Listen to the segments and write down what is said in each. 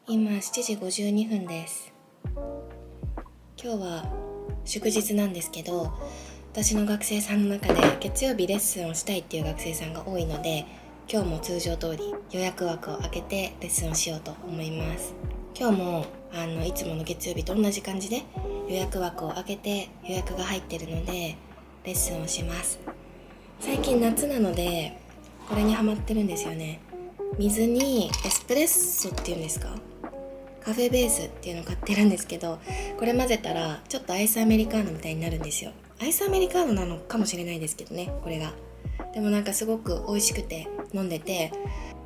今7時52分です。今日は祝日なんですけど、私の学生さんの中で月曜日レッスンをしたいっていう学生さんが多いので、今日も通常通り予約枠を開けてレッスンをしようと思います。今日もいつもの月曜日と同じ感じで予約枠を開けて予約が入ってるのでレッスンをします。最近夏なのでこれにハマってるんですよね。水にエスプレッソっていうんですか、カフェベースっていうのを買ってるんですけど、これ混ぜたらちょっとアイスアメリカーノみたいになるんですよ。アイスアメリカーノなのかもしれないですけどね、これが。でもなんかすごく美味しくて飲んでて、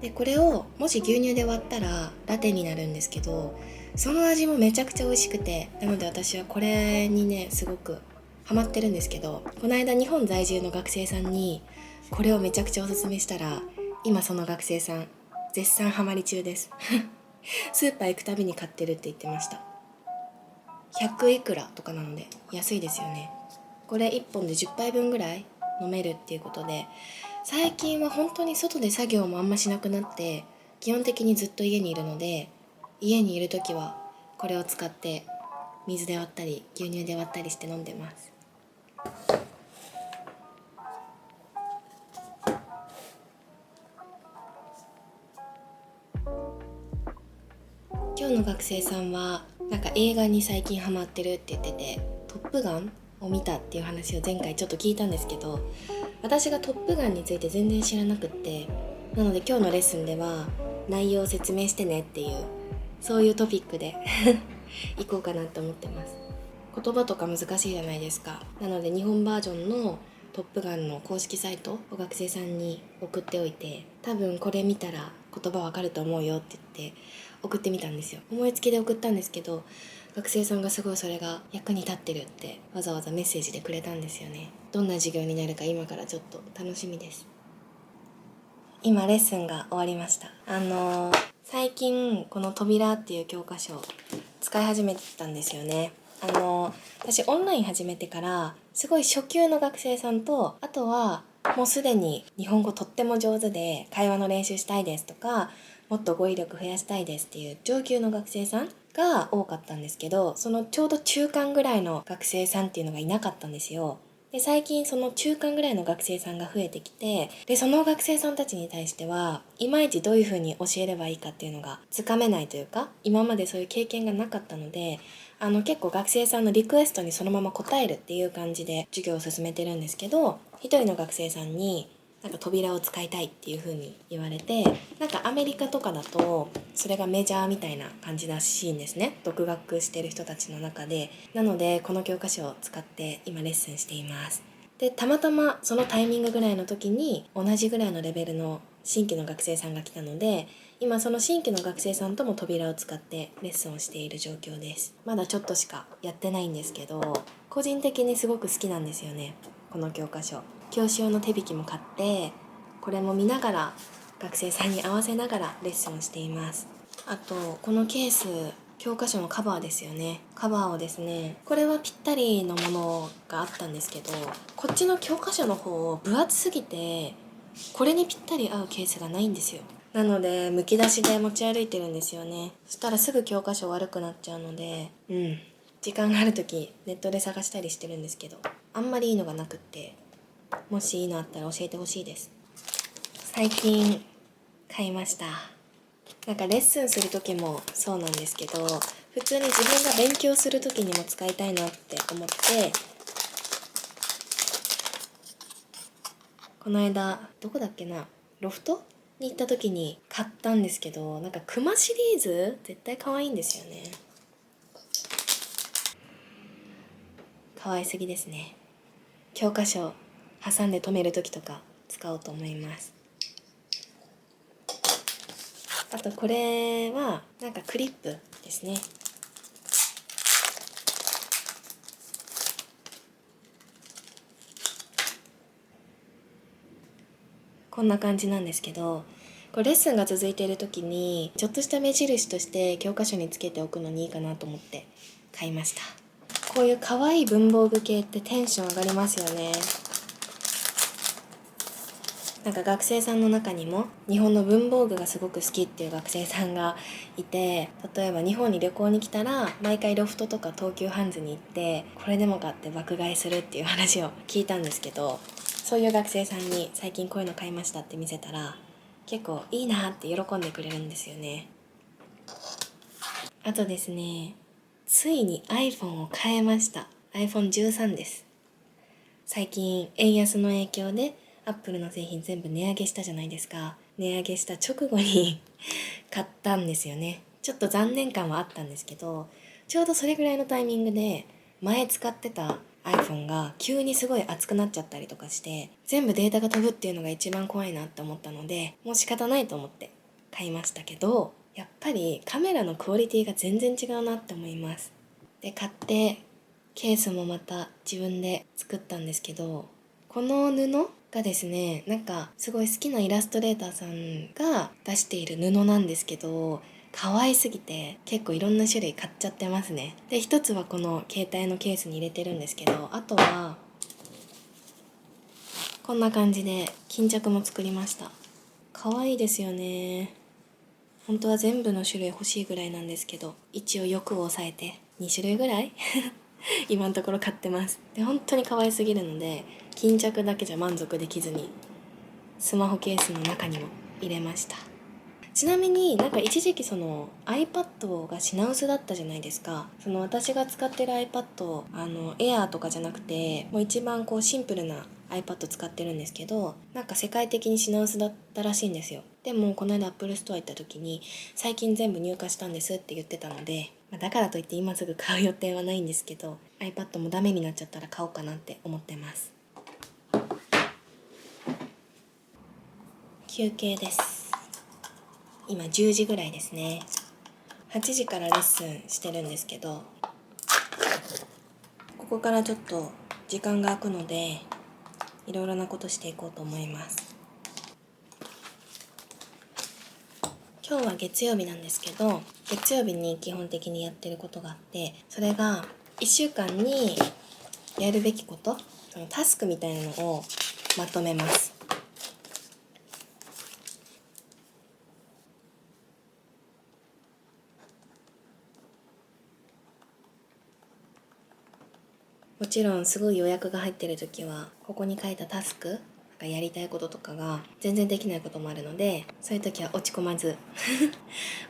でこれをもし牛乳で割ったらラテになるんですけど、その味もめちゃくちゃ美味しくて、なので私はこれにねすごくハマってるんですけど、この間日本在住の学生さんにこれをめちゃくちゃおすすめしたら、今その学生さん絶賛ハマり中ですスーパー行くたびに買ってるって言ってました。100いくらとかなので安いですよね。これ1本で10杯分ぐらい飲めるっていうことで、最近は本当に外で作業もあんましなくなって、基本的にずっと家にいるので、家にいる時はこれを使って水で割ったり牛乳で割ったりして飲んでます。今日の学生さんはなんか映画に最近ハマってるって言ってて、トップガンを見たっていう話を前回ちょっと聞いたんですけど、私がトップガンについて全然知らなくって、なので今日のレッスンでは内容を説明してねっていう、そういうトピックで行こうかなと思ってます。言葉とか難しいじゃないですか。なので日本バージョンのトップガンの公式サイトを学生さんに送っておいて、多分これ見たら言葉わかると思うよって言って送ってみたんですよ。思いつきで送ったんですけど、学生さんがすごいそれが役に立ってるってわざわざメッセージでくれたんですよね。どんな授業になるか今からちょっと楽しみです。今レッスンが終わりました。最近この扉っていう教科書を使い始めたんですよね。私オンライン始めてからすごい初級の学生さんと、あとはもうすでに日本語とっても上手で会話の練習したいですとか、もっと語彙力増やしたいですっていう上級の学生さんが多かったんですけど、そのちょうど中間ぐらいの学生さんっていうのがいなかったんですよ。で最近その中間ぐらいの学生さんが増えてきて、でその学生さんたちに対してはいまいちどういう風に教えればいいかっていうのがつかめないというか、今までそういう経験がなかったので、結構学生さんのリクエストにそのまま答えるっていう感じで授業を進めてるんですけど、一人の学生さんになんか扉を使いたいっていう風に言われて、なんかアメリカとかだとそれがメジャーみたいな感じらしいんですね、独学してる人たちの中で。なのでこの教科書を使って今レッスンしています。でたまたまそのタイミングぐらいの時に同じぐらいのレベルの新規の学生さんが来たので、今その新規の学生さんとも扉を使ってレッスンをしている状況です。まだちょっとしかやってないんですけど、個人的にすごく好きなんですよね、この教科書。教師用の手引きも買って、これも見ながら学生さんに合わせながらレッスンをしています。あとこのケース、教科書のカバーですよね。カバーをですね、これはぴったりのものがあったんですけど、こっちの教科書の方分厚すぎてこれにぴったり合うケースがないんですよ。なのでむき出しで持ち歩いてるんですよね。そしたらすぐ教科書悪くなっちゃうので、時間がある時ネットで探したりしてるんですけど、あんまりいいのがなくって、もしいいのあったら教えてほしいです。最近買いました。なんかレッスンする時もそうなんですけど、普通に自分が勉強する時にも使いたいなって思って、この間どこだっけな、ロフトに行った時に買ったんですけど、なんかクマシリーズ絶対可愛いんですよね。可愛すぎですね。教科書挟んで止める時とか使おうと思います。あとこれはなんかクリップですね。こんな感じなんですけど、こうレッスンが続いている時にちょっとした目印として教科書につけておくのにいいかなと思って買いました。こういう可愛い文房具系ってテンション上がりますよね。なんか学生さんの中にも日本の文房具がすごく好きっていう学生さんがいて、例えば日本に旅行に来たら毎回ロフトとか東急ハンズに行ってこれでもかって爆買いするっていう話を聞いたんですけど、そういう学生さんに最近こういうの買いましたって見せたら結構いいなって喜んでくれるんですよね。あとですね、ついに iPhone を変えました。 iPhone13 です。最近円安の影響でアップルの製品全部値上げしたじゃないですか。値上げした直後に買ったんですよね。ちょっと残念感はあったんですけど、ちょうどそれぐらいのタイミングで前使ってた iPhone が急にすごい熱くなっちゃったりとかして全部データが飛ぶっていうのが一番怖いなって思ったので、もう仕方ないと思って買いましたけど、やっぱりカメラのクオリティが全然違うなって思います。で、買ってケースもまた自分で作ったんですけど、この布がですね、なんかすごい好きなイラストレーターさんが出している布なんですけど、可愛すぎて結構いろんな種類買っちゃってますね。で、一つはこの携帯のケースに入れてるんですけど、あとはこんな感じで巾着も作りました。可愛いですよね。本当は全部の種類欲しいぐらいなんですけど、一応欲を抑えて2種類ぐらい今のところ買ってます。で、本当に可愛すぎるので巾着だけじゃ満足できずにスマホケースの中にも入れました。ちなみになんか一時期その iPad が品薄だったじゃないですか。その私が使ってる iPad、Air とかじゃなくてもう一番こうシンプルな iPad 使ってるんですけど、なんか世界的に品薄だったらしいんですよ。でもこの間 Apple Store 行った時に最近全部入荷したんですって言ってたので、だからといって今すぐ買う予定はないんですけど、 iPad もダメになっちゃったら買おうかなって思ってます。休憩です。今10時ぐらいですね。8時からレッスンしてるんですけど、ここからちょっと時間が空くのでいろいろなことしていこうと思います。今日は月曜日なんですけど、月曜日に基本的にやってることがあって、それが1週間にやるべきこと、そのタスクみたいなのをまとめます。もちろんすごい予約が入ってる時はここに書いたタスクやりたいこととかが全然できないこともあるので、そういう時は落ち込まず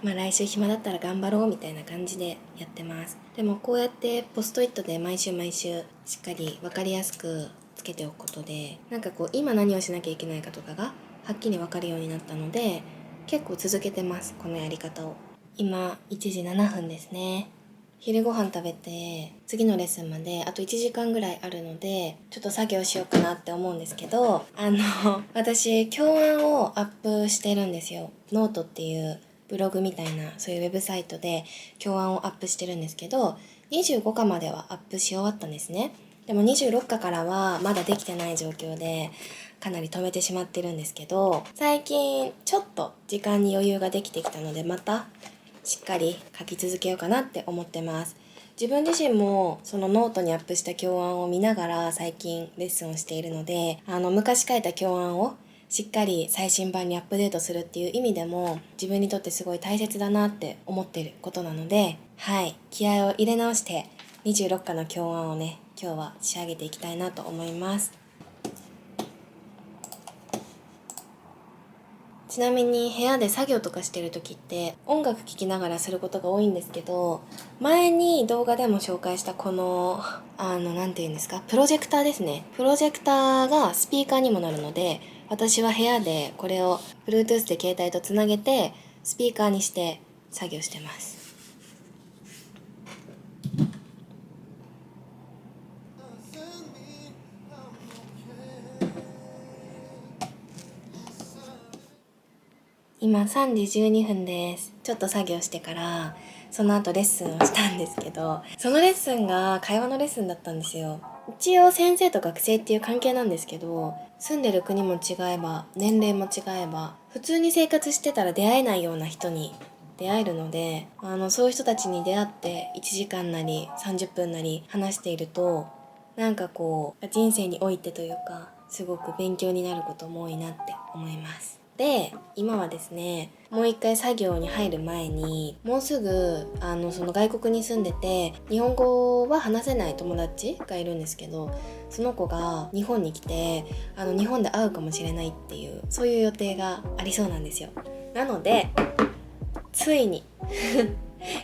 まあ来週暇だったら頑張ろうみたいな感じでやってます。でもこうやってポストイットで毎週毎週しっかり分かりやすくつけておくことで、なんかこう今何をしなきゃいけないかとかがはっきり分かるようになったので、結構続けてます、このやり方を。今1時7分ですね。昼ご飯食べて次のレッスンまであと1時間ぐらいあるので、ちょっと作業しようかなって思うんですけど、私教案をアップしてるんですよ。ノートっていうブログみたいなそういうウェブサイトで教案をアップしてるんですけど、25課まではアップし終わったんですね。でも26課からはまだできてない状況でかなり止めてしまってるんですけど、最近ちょっと時間に余裕ができてきたので、またしっかり書き続けようかなって思ってます。自分自身もそのノートにアップした教案を見ながら最近レッスンをしているので、昔書いた教案をしっかり最新版にアップデートするっていう意味でも自分にとってすごい大切だなって思っていることなので、はい、気合を入れ直して26課の教案をね、今日は仕上げていきたいなと思います。ちなみに部屋で作業とかしてる時って音楽聴きながらすることが多いんですけど、前に動画でも紹介したこのなんて言うんですか、プロジェクターですね。プロジェクターがスピーカーにもなるので、私は部屋でこれを Bluetooth で携帯とつなげてスピーカーにして作業してます。今3時12分です。ちょっと作業してからその後レッスンをしたんですけど、そのレッスンが会話のレッスンだったんですよ。一応先生と学生っていう関係なんですけど、住んでる国も違えば年齢も違えば普通に生活してたら出会えないような人に出会えるので、そういう人たちに出会って1時間なり30分なり話していると、なんかこう人生においてというかすごく勉強になることも多いなって思います。で、今はですね、もう一回作業に入る前に、もうすぐその外国に住んでて日本語は話せない友達がいるんですけど、その子が日本に来て日本で会うかもしれないっていう、そういう予定がありそうなんですよ。なのでついに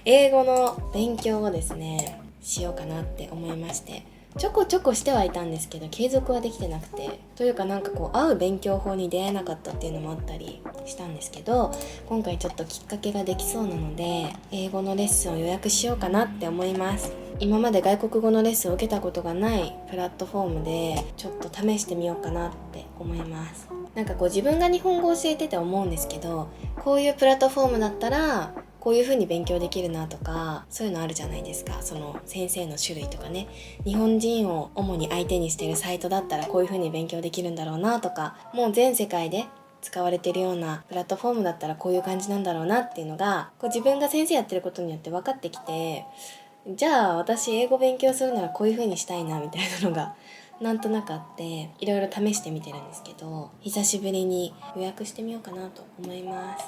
英語の勉強をですねしようかなって思いまして、ちょこちょこしてはいたんですけど継続はできてなくて、というかなんかこう合う勉強法に出会えなかったっていうのもあったりしたんですけど、今回ちょっときっかけができそうなので英語のレッスンを予約しようかなって思います。今まで外国語のレッスンを受けたことがないプラットフォームでちょっと試してみようかなって思います。なんかこう自分が日本語を教えてて思うんですけど、こういうプラットフォームだったらこういう風に勉強できるなとか、そういうのあるじゃないですか。その先生の種類とかね、日本人を主に相手にしているサイトだったらこういう風に勉強できるんだろうなとか、もう全世界で使われているようなプラットフォームだったらこういう感じなんだろうなっていうのがこう自分が先生やってることによって分かってきて、じゃあ私英語勉強するならこういう風にしたいなみたいなのがなんとなくあって、いろいろ試してみてるんですけど、久しぶりに予約してみようかなと思います。